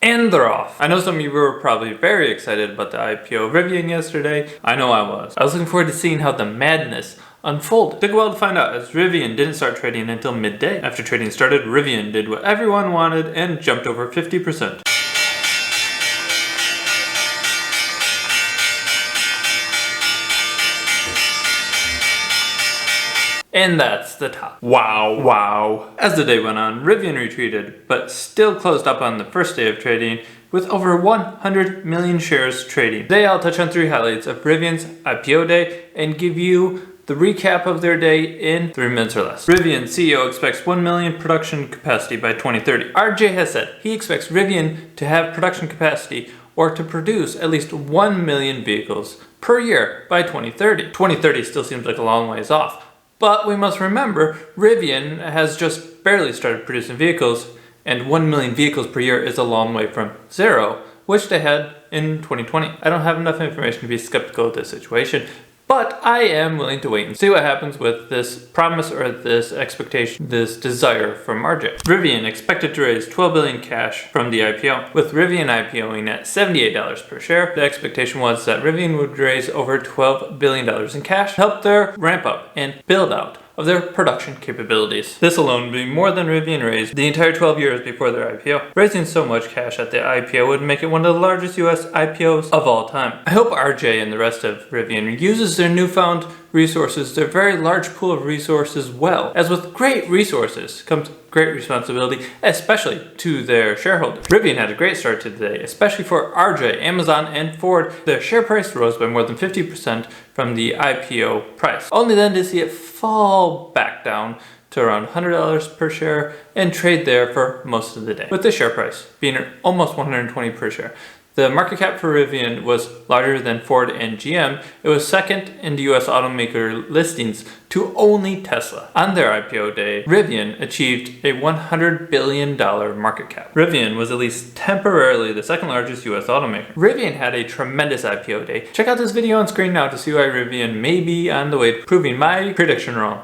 And they're off. I know some of you were probably very excited about the IPO of Rivian yesterday. I know I was. I was looking forward to seeing how the madness unfolded. Took a while to find out, as Rivian didn't start trading until midday. After trading started, Rivian did what everyone wanted and jumped over 50%. And that's the top. Wow. As the day went on, Rivian retreated, but still closed up on the first day of trading with over 100 million shares trading. Today I'll touch on 3 highlights of Rivian's IPO day and give you the recap of their day in 3 minutes or less. Rivian CEO expects 1 million production capacity by 2030. RJ has said he expects Rivian to have production capacity or to produce at least 1 million vehicles per year by 2030. 2030 still seems like a long ways off. But we must remember, Rivian has just barely started producing vehicles, and 1 million vehicles per year is a long way from 0, which they had in 2020. I don't have enough information to be skeptical of this situation, but I am willing to wait and see what happens with this promise or this expectation, this desire from RJ. Rivian expected to raise $12 billion cash from the IPO. With Rivian IPOing at $78 per share, the expectation was that Rivian would raise over $12 billion in cash to help their ramp up and build out of their production capabilities. This alone would be more than Rivian raised the entire 12 years before their IPO. Raising so much cash at the IPO would make it one of the largest US IPOs of all time. I hope RJ and the rest of Rivian uses their newfound resources, their very large pool of resources well. As with great resources comes great responsibility, especially to their shareholders. Rivian had a great start to the day, especially for RJ, Amazon, and Ford. Their share price rose by more than 50% from the IPO price, only then to see it fall back down to around $100 per share and trade there for most of the day, with the share price being almost $120 per share. The market cap for Rivian was larger than Ford and GM. It was second in the US automaker listings to only Tesla. On their IPO day, Rivian achieved a $100 billion market cap. Rivian was at least temporarily the second largest US automaker. Rivian had a tremendous IPO day. Check out this video on screen now to see why Rivian may be on the way to proving my prediction wrong.